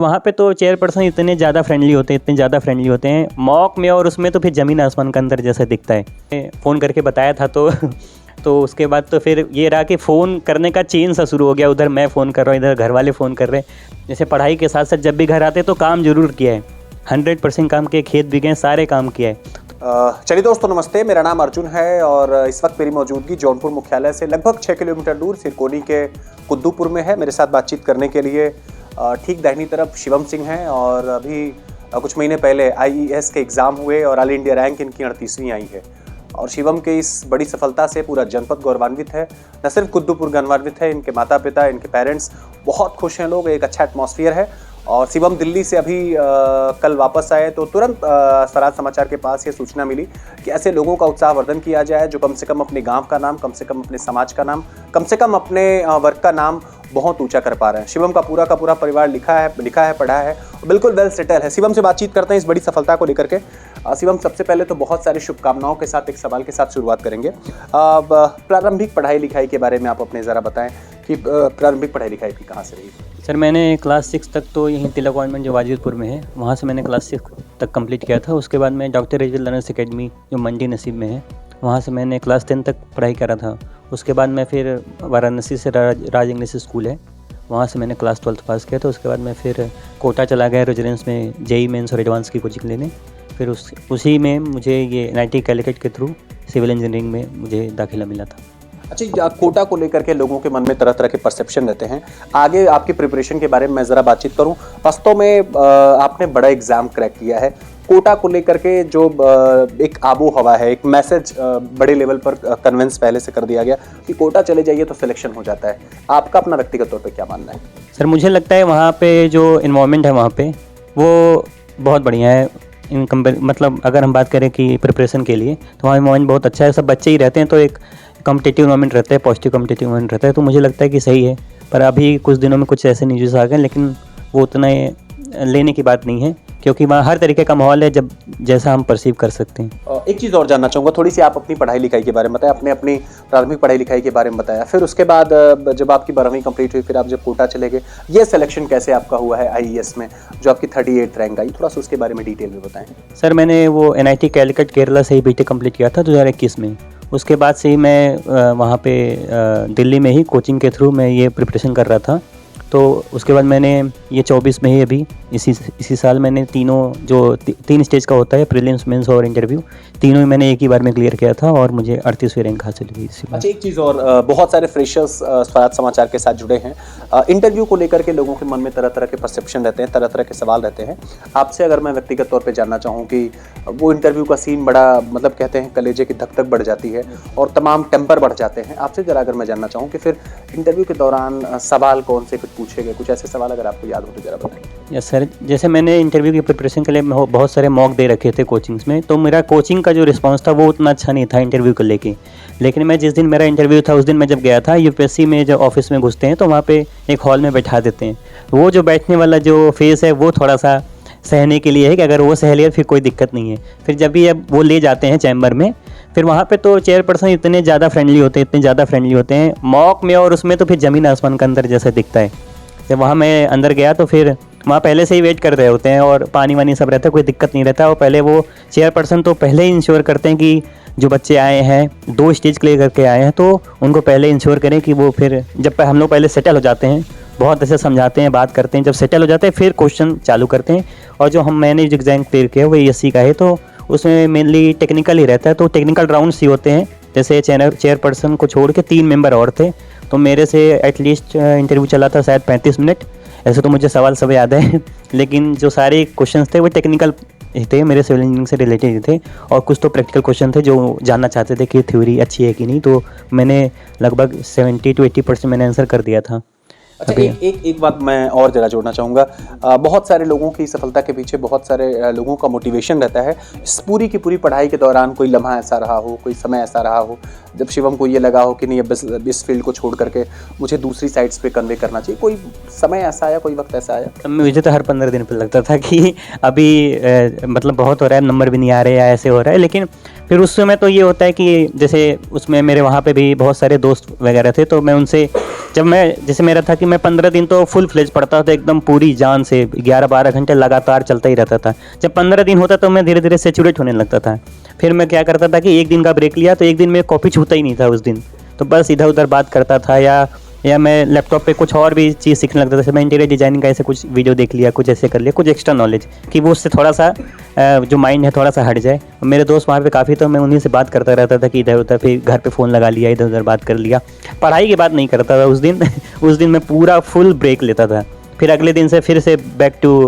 वहाँ पे तो चेयरपर्सन इतने ज़्यादा फ्रेंडली होते हैं मॉक में, और उसमें तो फिर ज़मीन आसमान का अंतर जैसा दिखता है। फ़ोन करके बताया था तो उसके बाद तो फिर ये रहा कि फ़ोन करने का चेन सा शुरू हो गया। उधर मैं फ़ोन कर रहा हूँ, इधर घर वाले फ़ोन कर रहे हैं। जैसे पढ़ाई के साथ साथ जब भी घर आते तो काम ज़रूर किया है, 100% काम किए, खेत भी गए, सारे काम किया है। चलिए दोस्तों, नमस्ते। मेरा नाम अर्जुन है और इस वक्त मेरी मौजूदगी जौनपुर मुख्यालय से लगभग 6 किलोमीटर दूर सिरकोनी के कुद्दूपुर में है। मेरे साथ बातचीत करने के लिए ठीक दाहिनी तरफ शिवम सिंह हैं और अभी कुछ महीने पहले IES के एग्ज़ाम हुए और ऑल इंडिया रैंक इनकी 38वीं आई है। और शिवम के इस बड़ी सफलता से पूरा जनपद गौरवान्वित है, न सिर्फ कुद्दूपुर गौरवान्वित है, इनके माता पिता, इनके पेरेंट्स बहुत खुश हैं लोग, एक अच्छा एटमॉस्फेयर है। और शिवम दिल्ली से अभी कल वापस आए तो तुरंत स्वराज समाचार के पास ये सूचना मिली कि ऐसे लोगों का उत्साहवर्धन किया जाए जो कम से कम अपने गांव का नाम, कम से कम अपने समाज का नाम, कम से कम अपने वर्ग का नाम बहुत ऊंचा कर पा रहे हैं। शिवम का पूरा परिवार लिखा है, पढ़ा है, बिल्कुल वेल सेटल है। शिवम से बातचीत करते हैं इस बड़ी सफलता को लेकर के। शिवम, सबसे पहले तो बहुत सारी शुभकामनाओं के साथ एक सवाल के साथ शुरुआत करेंगे। प्रारंभिक पढ़ाई लिखाई के बारे में आप अपने ज़रा बताएं कि प्रारंभिक पढ़ाई लिखाई की कहाँ से रही? सर, मैंने क्लास 6 तक तो यहीं तिलक गवर्नमेंट जो वाजिदपुर में है, वहाँ से मैंने क्लास 6 तक कंप्लीट किया था। उसके बाद मैं डॉक्टर रेजल लर्नर्स अकेडमी जो मंडी नसीब में है, वहाँ से मैंने क्लास 10 तक पढ़ाई करा था। उसके बाद मैं फिर वाराणसी से राज इंग्लिश स्कूल है, वहाँ से मैंने क्लास 12 पास किया। तो उसके बाद मैं फिर कोटा चला गया रेजिडेंस में JEE मेंस और एडवांस की कोचिंग लेने। फिर उसी में मुझे ये NIT कैलिकट के थ्रू सिविल इंजीनियरिंग में मुझे दाखिला मिला था। अच्छा, कोटा को लेकर के लोगों के मन में तरह तरह के परसेप्शन रहते हैं। आगे आपकी प्रिपरेशन के बारे में मैं ज़रा बातचीत करूं। वास्तव में आपने बड़ा एग्ज़ाम क्रैक किया है। कोटा को लेकर के जो एक आबो हवा है, एक मैसेज बड़े लेवल पर कन्विंस पहले से कर दिया गया कि कोटा चले जाइए तो सिलेक्शन हो जाता है। आपका अपना व्यक्तिगत तौर पर क्या मानना है? सर, मुझे लगता है वहाँ पे जो इन्वॉल्वमेंट है वहाँ पे वो बहुत बढ़िया है। मतलब अगर हम बात करें कि प्रिपरेशन के लिए तो वहाँ इन्वॉल्वमेंट बहुत अच्छा है। सब बच्चे ही रहते हैं तो एक कॉम्पिटिटिव इन्वायरमेंट रहता है, पॉजिटिव कॉम्पिटिटिव इन्वायरमेंट रहता है। तो मुझे लगता है कि सही है। पर अभी कुछ दिनों में कुछ ऐसे न्यूज़ आ गए, लेकिन वो उतना लेने की बात नहीं है, क्योंकि वहाँ हर तरीके का माहौल है जैसा हम परसीव कर सकते हैं। एक चीज़ और जानना चाहूँगा, थोड़ी सी आप अपनी पढ़ाई लिखाई के बारे में बताएं, अपनी प्राथमिक पढ़ाई लिखाई के बारे में बताया। फिर उसके बाद जब आपकी 12वीं कंप्लीट हुई, फिर आप जब कोटा चले गए, ये सिलेक्शन कैसे आपका हुआ है IES में जो आपकी 38 रैंक आई? थोड़ा सा उसके बारे में डिटेल में बताएं। सर, मैंने वो NIT कैलिकट केरला से ही BTech कंप्लीट किया था 2021 में। उसके बाद से ही मैं वहाँ पे दिल्ली में ही कोचिंग के थ्रू मैं ये प्रिपरेशन कर रहा था। तो उसके बाद मैंने ये 24 में ही अभी इसी साल मैंने तीनों जो 3 स्टेज का होता है, प्रीलिम्स, मेंस और इंटरव्यू, तीनों ही मैंने एक ही बार में क्लियर किया था और मुझे 38वीं रैंक हासिल हुई इसी बार। अच्छा, एक चीज़ और, बहुत सारे फ्रेशर्स स्वराज समाचार के साथ जुड़े हैं। इंटरव्यू को लेकर के लोगों के मन में तरह तरह के परसेप्शन रहते हैं, तरह तरह के सवाल रहते हैं। आपसे अगर मैं व्यक्तिगत तौर पे जानना चाहूँ कि वो इंटरव्यू का सीन बड़ा, मतलब कहते हैं कलेजे की धक धक बढ़ जाती है और तमाम टेम्पर बढ़ जाते हैं। आपसे ज़रा अगर मैं जानना चाहूँ कि फिर इंटरव्यू के दौरान सवाल कौन से कुछ पूछे गए, कुछ ऐसे सवाल अगर आपको याद हो तो ज़रा बताएं। यस सर, जैसे मैंने इंटरव्यू की प्रिपरेशन के लिए बहुत सारे मॉक दे रखे थे कोचिंग्स में, तो मेरा कोचिंग का जो रिस्पांस था वो उतना अच्छा नहीं था इंटरव्यू को लेके। लेकिन मैं जिस दिन मेरा इंटरव्यू था उस दिन मैं जब गया था, UPSC में जब ऑफिस में घुसते हैं तो वहाँ पे एक हॉल में बैठा देते हैं। वो जो बैठने वाला जो फेस है वो थोड़ा सा सहने के लिए है कि अगर वो सह लिया फिर कोई दिक्कत नहीं है। फिर जब भी अब वो ले जाते हैं चैम्बर में, फिर वहाँ पे तो चेयरपर्सन इतने ज़्यादा फ्रेंडली होते हैं मॉक में, और उसमें तो फिर ज़मीन आसमान का अंतर जैसा दिखता है। जब वहाँ मैं अंदर गया तो फिर वहाँ पहले से ही वेट कर रहे होते हैं और पानी वानी सब रहता है, कोई दिक्कत नहीं रहता। और पहले वो चेयरपर्सन तो पहले ही इंश्योर करते हैं कि जो बच्चे आए हैं 2 स्टेज क्लियर करके आए हैं तो उनको पहले इंश्योर करें कि वो फिर जब हम लोग पहले सेटल हो जाते हैं, बहुत ऐसे समझाते हैं, बात करते हैं, जब सेटल हो जाते हैं फिर क्वेश्चन चालू करते हैं। और जो मैंने जो एग्जाम क्लियर किया वो ESC का है, तो उसमें मेनली टेक्निकल ही रहता है। तो टेक्निकल राउंड्स ही होते हैं। जैसे चेयरपर्सन को छोड़ के 3 मेंबर और थे, तो मेरे से एटलीस्ट इंटरव्यू चला था शायद 35 मिनट। ऐसे तो मुझे सवाल सब याद है लेकिन जो सारे क्वेश्चंस थे वो टेक्निकल थे, मेरे सिविल इंजीनियरिंग से रिलेटेड थे, और कुछ तो प्रैक्टिकल क्वेश्चन थे जो जानना चाहते थे कि थ्योरी अच्छी है कि नहीं। तो मैंने लगभग 70 to 80% मैंने आंसर कर दिया था। अच्छा, एक बात मैं और जरा जोड़ना चाहूँगा। बहुत सारे लोगों की सफलता के पीछे बहुत सारे लोगों का मोटिवेशन रहता है। इस पूरी की पूरी पढ़ाई के दौरान कोई लम्हा ऐसा रहा हो, कोई समय ऐसा रहा हो जब शिवम को ये लगा हो कि नहीं, अब इस फील्ड को छोड़ करके मुझे दूसरी साइड्स पे कन्वे करना चाहिए? कोई समय ऐसा आया, कोई वक्त ऐसा आया? मुझे तो हर 15 दिन पे लगता था कि अभी मतलब बहुत हो रहा है, नंबर भी नहीं आ रहे या ऐसे हो रहा है। लेकिन फिर उस समय तो ये होता है कि जैसे उसमें मेरे वहाँ पे भी बहुत सारे दोस्त वगैरह थे, तो मैं उनसे जब मैं, जैसे मेरा था कि मैं 15 दिन तो फुल फ्लेज पढ़ता था एकदम पूरी जान से, 11-12 घंटे लगातार चलता ही रहता था। जब 15 दिन होता तो मैं धीरे धीरे सेचुरेट होने लगता था। फिर मैं क्या करता था कि एक दिन का ब्रेक लिया तो एक दिन में कॉपी छूता ही नहीं था उस दिन, तो बस इधर उधर बात करता था या मैं लैपटॉप पे कुछ और भी चीज़ सीखने लगता था। जैसे मैं इंटीरियर डिजाइनिंग का ऐसे कुछ वीडियो देख लिया, कुछ ऐसे कर लिया, कुछ एक्स्ट्रा नॉलेज कि वो उससे थोड़ा सा जो माइंड है थोड़ा सा हट जाए। मेरे दोस्त वहाँ पे काफ़ी, तो मैं उन्हीं से बात करता रहता था कि इधर उधर, फिर घर पे फ़ोन लगा लिया, इधर उधर बात कर लिया। पढ़ाई की बात नहीं करता था उस दिन उस दिन मैं पूरा फुल ब्रेक लेता था। फिर अगले दिन से फिर से बैक टू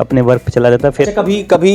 अपने वर्क पे चला जाता। फिर कभी कभी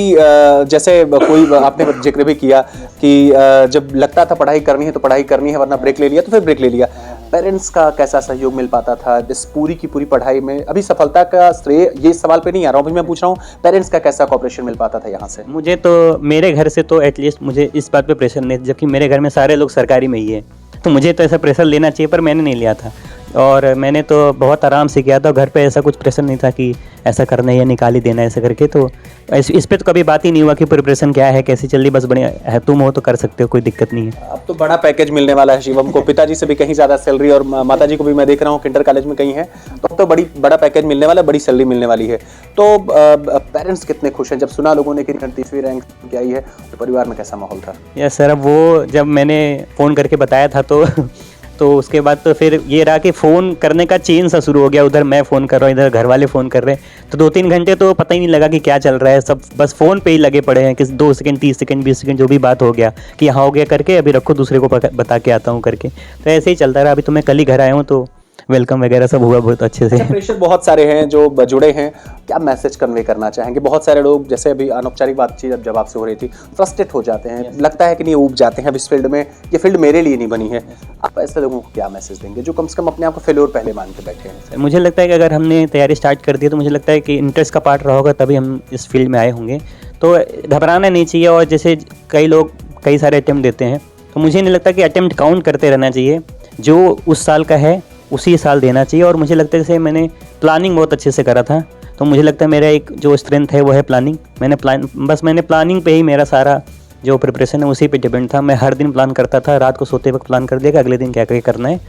जैसे कोई आपने जिक्र भी किया कि जब लगता था पढ़ाई करनी है तो पढ़ाई करनी है, वरना ब्रेक ले लिया तो फिर ब्रेक ले लिया। पेरेंट्स का कैसा सहयोग मिल पाता था इस पूरी की पूरी पढ़ाई में? अभी सफलता का श्रेय ये सवाल पे नहीं आ रहा हूँ, अभी मैं पूछ रहा हूँ पेरेंट्स का कैसा कॉपरेशन मिल पाता था यहाँ से? मुझे तो मेरे घर से तो एटलीस्ट मुझे इस बात पे प्रेशर नहीं, जबकि मेरे घर में सारे लोग सरकारी में ही है, तो मुझे तो ऐसा प्रेशर लेना चाहिए, पर मैंने नहीं लिया था। और मैंने तो बहुत आराम से किया था। घर पे ऐसा कुछ प्रेशर नहीं था कि ऐसा करना है या निकाल ही देना है ऐसा करके। तो इस पे तो कभी बात ही नहीं हुआ कि प्रिपरेशन क्या है, कैसी चल रही, बस बढ़िया है, तुम हो तो कर सकते हो, कोई दिक्कत नहीं है। अब तो बड़ा पैकेज मिलने वाला है शिवम को, पिताजी से भी कहीं ज़्यादा सैलरी, और माताजी को भी मैं देख रहा हूँ किंडर कॉलेज में कहीं है, तो अब तो बड़ा पैकेज मिलने वाला है, बड़ी सैलरी मिलने वाली है। तो पेरेंट्स कितने खुश हैं? जब सुना लोगों ने कि 30वीं रैंक की आई है तो परिवार में कैसा माहौल था? यस सर, अब वो जब मैंने फ़ोन करके बताया था तो उसके बाद तो फिर ये रहा कि फ़ोन करने का चेन सा शुरू हो गया। उधर मैं फ़ोन कर रहा हूँ, इधर घर वाले फ़ोन कर रहे हैं, तो 2-3 घंटे तो पता ही नहीं लगा कि क्या चल रहा है। सब बस फ़ोन पे ही लगे पड़े हैं कि 2 सेकंड, 30 सेकंड, 20 सेकंड जो भी बात हो गया कि हाँ हो गया करके, अभी रखो दूसरे को बता के आता हूँ करके। तो ऐसे ही चलता रहा। अभी तो मैं कल ही घर आया हूँ, तो वेलकम वगैरह सब हुआ बहुत अच्छे से। प्रेशर बहुत सारे हैं जो जुड़े हैं, क्या मैसेज कन्वे करना चाहेंगे? बहुत सारे लोग, जैसे अभी अनौपचारिक बातचीत जब आपसे हो रही थी, फ्रस्ट्रेट हो जाते हैं, लगता है कि नहीं ऊब जाते हैं अब इस फील्ड में, ये फील्ड मेरे लिए नहीं बनी है। आप ऐसे लोगों को क्या मैसेज देंगे जो कम से कम अपने आप को फेल्योर पहले मान के बैठे हैं? मुझे लगता है कि अगर हमने तैयारी स्टार्ट कर दी तो मुझे लगता है कि इंटरेस्ट का पार्ट रहा होगा तभी हम इस फील्ड में आए होंगे। तो घबराना नहीं चाहिए। और जैसे कई लोग कई सारे अटेम्प्ट देते हैं, तो मुझे नहीं लगता कि अटेम्प्ट काउंट करते रहना चाहिए। जो उस साल का है उसी साल देना चाहिए। और मुझे लगता है जैसे मैंने प्लानिंग बहुत अच्छे से करा था, तो मुझे लगता है मेरा एक जो स्ट्रेंथ है वो है प्लानिंग। मैंने प्लानिंग पे ही मेरा सारा जो प्रिपरेशन है उसी पे डिपेंड था। मैं हर दिन प्लान करता था, रात को सोते वक्त प्लान कर दिया कि अगले दिन क्या क्या करना है।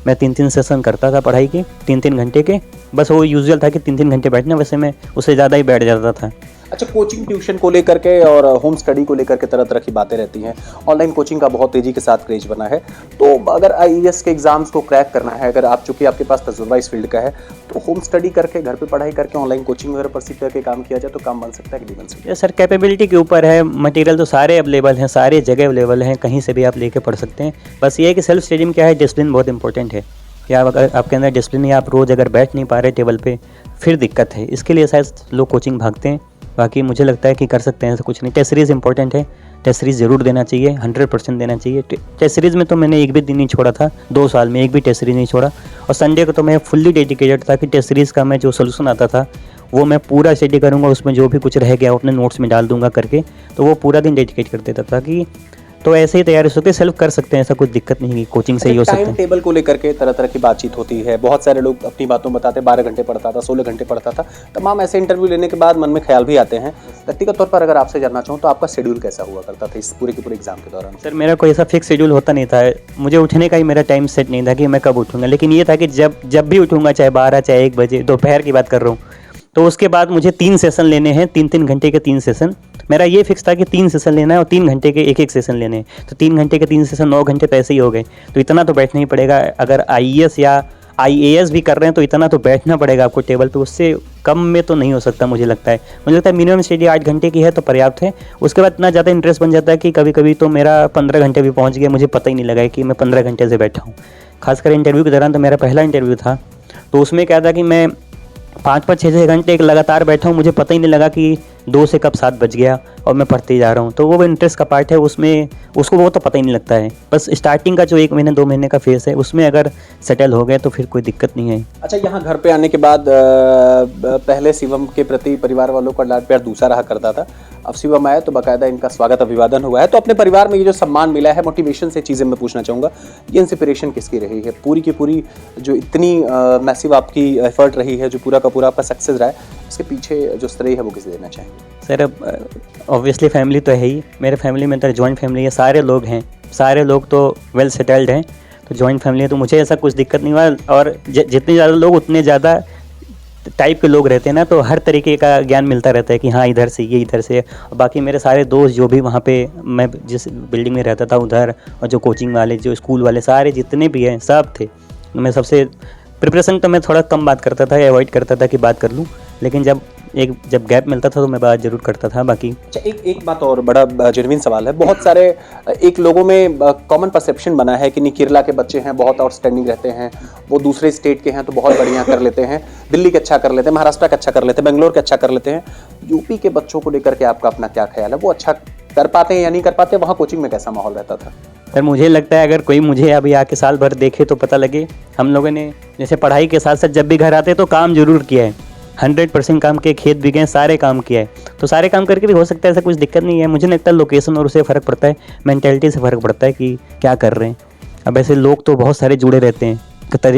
मैं 3-3 सेशन करता था पढ़ाई के, 3-3 घंटे के। बस वो यूजुअल था कि 3-3 घंटे बैठना, वैसे मैं उससे ज़्यादा ही बैठ जाता था। अच्छा, कोचिंग ट्यूशन को लेकर के और होम स्टडी को लेकर के तरह तरह की बातें रहती हैं। ऑनलाइन कोचिंग का बहुत तेज़ी के साथ क्रेज बना है। तो अगर आईएएस के एग्जाम्स को क्रैक करना है, अगर आप चूंकि आपके पास तजुर्बा इस फील्ड का है, तो होम स्टडी करके, घर पे पढ़ाई करके, ऑनलाइन कोचिंग वगैरह पर सीख करके काम किया जाए तो काम बन सकता है कि नहीं बन सकता? ये सर कैपेबिलिटी के ऊपर है। मटेरियल तो सारे अवेलेबल हैं, सारे जगह अवेलेबल हैं, कहीं से भी आप लेके पढ़ सकते हैं। बस ये है कि सेल्फ स्टडी में क्या है, डिसिप्लिन बहुत इंपॉर्टेंट है। या अगर आपके अंदर डिसिप्लिन है, आप रोज़ अगर बैठ नहीं पा रहे टेबल पे, फिर दिक्कत है। इसके लिए शायद लोग कोचिंग भागते हैं। बाकी मुझे लगता है कि कर सकते हैं, ऐसा कुछ नहीं। टेस्ट सीरीज़ इंपॉर्टेंट है, टेस्ट सीरीज़ ज़रूर देना चाहिए, 100% देना चाहिए। टेस्ट सीरीज़ में तो मैंने एक भी दिन नहीं छोड़ा था, 2 साल में एक भी टेस्ट सीरीज़ नहीं छोड़ा। और संडे को तो मैं फुल्ली डेडिकेटेड था कि टेस्ट सीरीज़ का मैं जो सोल्यूशन आता था वो मैं पूरा स्टडी करूँगा, उसमें जो भी कुछ रह गया वो अपने नोट्स में डाल दूंगा करके। तो वो पूरा दिन डेडिकेट कर देता था कि तो ऐसे ही तैयारी होती है, सेल्फ कर सकते हैं, ऐसा कुछ दिक्कत नहीं है, कोचिंग से ही हो सकता है। टाइम टेबल को लेकर के तरह तरह की बातचीत होती है। बहुत सारे लोग अपनी बातों बताते, 12 घंटे पढ़ता था, 16 घंटे पढ़ता था। तमाम ऐसे इंटरव्यू लेने के बाद मन में ख्याल भी आते हैं। व्यक्तिगत तौर पर अगर आपसे जानना चाहूँ तो आपका शेड्यूल कैसा हुआ करता था इस पूरे के पूरे एग्जाम के दौरान? सर मेरा कोई ऐसा फिक्स शेड्यूल होता नहीं था। मुझे उठने का ही मेरा टाइम सेट नहीं था कि मैं कब उठूँगा, लेकिन ये था कि जब भी उठूँगा, चाहे 12 चाहे 1 बजे, दोपहर की बात कर रहा हूँ, तो उसके बाद मुझे 3 सेशन लेने हैं, 3-3 घंटे के 3 सेशन। मेरा ये फिक्स था कि 3 सेशन लेना है और 3 घंटे के 1-1 सेशन लेने हैं। तो 3 घंटे के 3 सेशन 9 घंटे तो ऐसे ही हो गए। तो इतना तो बैठना ही पड़ेगा। अगर आईएएस या आईएएस भी कर रहे हैं तो इतना तो बैठना पड़ेगा आपको टेबल पे, उससे कम में तो नहीं हो सकता मुझे लगता है। मुझे लगता है मिनिमम स्टडी 8 घंटे की है तो पर्याप्त है। उसके बाद इतना ज़्यादा इंटरेस्ट बन जाता है कि कभी कभी तो मेरा 15 घंटे भी पहुँच गया, मुझे पता ही नहीं लगा कि मैं 15 घंटे से बैठा हूँ। खासकर इंटरव्यू के दौरान, तो मेरा पहला इंटरव्यू था, तो उसमें क्या था कि मैं 5-5, 6-6 घंटे एक लगातार बैठा हूँ, मुझे पता ही नहीं लगा कि 2 से कब 7 बज गया और मैं पढ़ते ही जा रहा हूँ। तो वो इंटरेस्ट का पार्ट है, उसमें उसको वो तो पता ही नहीं लगता है। बस स्टार्टिंग का जो 1 महीने 2 महीने का फेस है, उसमें अगर सेटल हो गए तो फिर कोई दिक्कत नहीं है। अच्छा, यहाँ घर पे आने के बाद पहले शिवम के प्रति परिवार वालों का लाड प्यार दूसरा रहा करता था। अब शिवम आए तो बाकायदा इनका स्वागत अभिवादन हुआ है। तो अपने परिवार में ये जो सम्मान मिला है, मोटिवेशन से चीज़ें मैं पूछना चाहूँगा, ये इंस्पिरेशन किसकी रही है? पूरी की पूरी जो इतनी मैसिव आपकी एफर्ट रही है, जो पूरा का पूरा आपका सक्सेस रहा है, इसके पीछे जो श्रेय है वो किसे देना चाहेंगे? सर अब ऑब्वियसली फैमिली तो है ही। मेरे फैमिली में तो जॉइंट फैमिली है, सारे लोग हैं, सारे लोग तो वेल सेटल्ड हैं। तो जॉइंट फैमिली है, तो मुझे ऐसा कुछ दिक्कत नहीं हुआ। और जितने ज़्यादा लोग उतने ज़्यादा टाइप के लोग रहते हैं ना, तो हर तरीके का ज्ञान मिलता रहता है कि हाँ इधर से ये, इधर से। और बाकी मेरे सारे दोस्त जो भी वहाँ पे मैं जिस बिल्डिंग में रहता था उधर, और जो कोचिंग वाले, जो स्कूल वाले, सारे जितने भी हैं सब थे। मैं सबसे प्रिपरेशन तो मैं थोड़ा कम बात करता था, अवॉइड करता था कि बात कर लूँ, लेकिन जब गैप मिलता था तो मैं बात ज़रूर करता था। बाकी अच्छा, एक बात और, बड़ा जेन्युइन सवाल है। बहुत सारे एक लोगों में कॉमन परसेप्शन बना है कि नहीं, केरला के बच्चे हैं बहुत आउटस्टैंडिंग रहते हैं, वो दूसरे स्टेट के हैं तो बहुत बढ़िया कर लेते हैं, दिल्ली के अच्छा कर लेते हैं, महाराष्ट्र का अच्छा कर लेते हैं, बेंगलोर के अच्छा कर लेते हैं। यूपी के बच्चों को लेकर के आपका अपना क्या ख्याल है? वो अच्छा कर पाते हैं या नहीं कर पाते? वहाँ कोचिंग में कैसा माहौल रहता था? सर मुझे लगता है अगर कोई मुझे अभी आके साल भर देखे तो पता लगे, हम लोगों ने जैसे पढ़ाई के साथ साथ जब भी घर आते तो काम जरूर किया है, 100% काम किए, खेत भी गए, सारे काम किया है। तो सारे काम करके भी हो सकता है, ऐसा कुछ दिक्कत नहीं है। मुझे नहीं लगता लोकेशन और उससे फ़र्क पड़ता है, मेंटेलिटी से फ़र्क पड़ता है कि क्या कर रहे हैं। अब ऐसे लोग तो बहुत सारे जुड़े रहते हैं,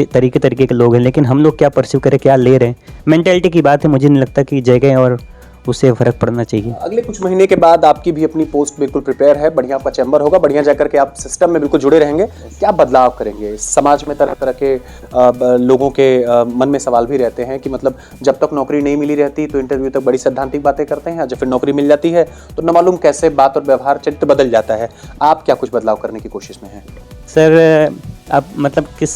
तरीके के लोग हैं, लेकिन हम लोग क्या परस्यू करें, क्या ले रहे हैं, मेंटेलिटी की बात है। मुझे नहीं लगता कि जगह और उससे फ़र्क पड़ना चाहिए। अगले कुछ महीने के बाद आपकी भी अपनी पोस्ट बिल्कुल प्रिपेयर है, बढ़िया आपका चैम्बर होगा, बढ़िया जाकर के आप सिस्टम में बिल्कुल जुड़े रहेंगे। क्या बदलाव करेंगे समाज में? तरह तरह के लोगों के मन में सवाल भी रहते हैं कि मतलब जब तक नौकरी नहीं मिली रहती तो इंटरव्यू तक बड़ी सैद्धांतिक बातें करते हैं, जब फिर नौकरी मिल जाती है तो न मालूम कैसे बात और व्यवहार चरित्र बदल जाता है। आप क्या कुछ बदलाव करने की कोशिश में हैं? सर आप मतलब किस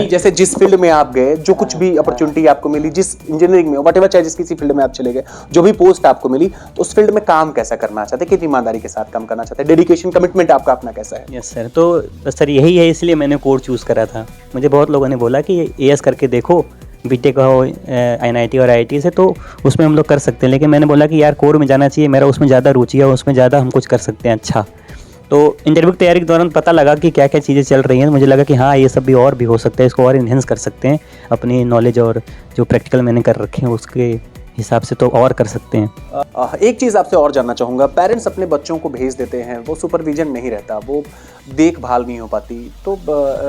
जैसे जिस फील्ड में आप गए, जो कुछ भी अपॉर्चुनिटी आपको मिली, जिस इंजीनियरिंग में व्हाटएवर, चाहे जिस किसी फील्ड में आप चले गए, जो भी पोस्ट आपको मिली, तो उस फील्ड में काम कैसा करना चाहते हैं, कितनी ईमानदारी के साथ काम करना चाहते हैं, डेडिकेशन, कमिटमेंट आपका अपना कैसा है? यस सर, तो सर यही है, इसलिए मैंने कोर चूज़ करा था। मुझे बहुत लोगों ने बोला कि एएस करके देखो, बीटेक हो एनआईटी और आईआईटी से, तो उसमें हम लोग कर सकते हैं। लेकिन मैंने बोला कि यार कोर में जाना चाहिए, मेरा उसमें ज़्यादा रुचि है, उसमें ज़्यादा हम कुछ कर सकते हैं अच्छा। तो इंटरव्यू की तैयारी के दौरान पता लगा कि क्या क्या चीज़ें चल रही हैं। मुझे लगा कि हाँ ये सब भी और भी हो सकता है, इसको और इन्हेंस कर सकते हैं, अपनी नॉलेज और जो प्रैक्टिकल मैंने कर रखे हैं उसके हिसाब से तो और कर सकते हैं। एक चीज़ आपसे और जानना चाहूँगा, पेरेंट्स अपने बच्चों को भेज देते हैं, वो सुपरविजन नहीं रहता, वो देखभाल नहीं हो पाती, तो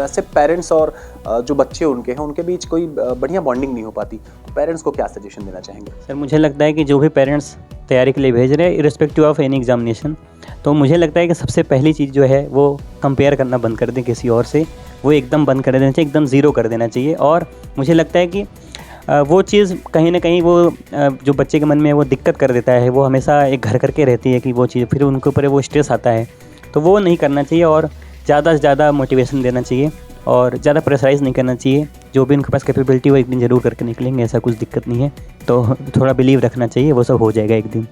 ऐसे पेरेंट्स और जो बच्चे उनके हैं उनके बीच कोई बढ़िया बॉन्डिंग नहीं हो पाती, तो पेरेंट्स को क्या सजेशन देना चाहेंगे? सर मुझे लगता है कि जो भी पेरेंट्स तैयारी के लिए भेज रहे हैं, इरिस्पेक्टिव ऑफ एनी एग्जामिनेशन, तो मुझे लगता है कि सबसे पहली चीज़ जो है वो कंपेयर करना बंद कर दें किसी और से, वो एकदम बंद कर देना चाहिए, एकदम ज़ीरो कर देना चाहिए। और मुझे लगता है कि वो चीज़ कहीं ना कहीं वो जो बच्चे के मन में वो दिक्कत कर देता है, वो हमेशा एक घर करके रहती है कि वो चीज़ फिर उनके ऊपर वो स्ट्रेस आता है, तो वो नहीं करना चाहिए। और ज़्यादा से ज़्यादा मोटिवेशन देना चाहिए और ज़्यादा प्रेशराइज़ नहीं करना चाहिए। जो भी उनके पास कैपेबिलिटी वो एक दिन ज़रूर करके निकलेंगे, ऐसा कुछ दिक्कत नहीं है। तो थोड़ा बिलीव रखना चाहिए, वो सब हो जाएगा एक दिन।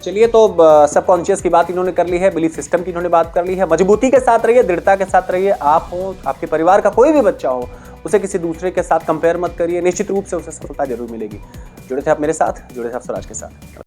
चलिए, तो सबकॉन्शियस की बात इन्होंने कर ली है, बिलीफ सिस्टम की इन्होंने बात कर ली है। मजबूती के साथ रहिए, दृढ़ता के साथ रहिए। आप हो, आपके परिवार का कोई भी बच्चा हो, उसे किसी दूसरे के साथ कंपेयर मत करिए, निश्चित रूप से उसे सफलता जरूर मिलेगी। जुड़े थे आप मेरे साथ, जुड़े थे आप स्वराज के साथ।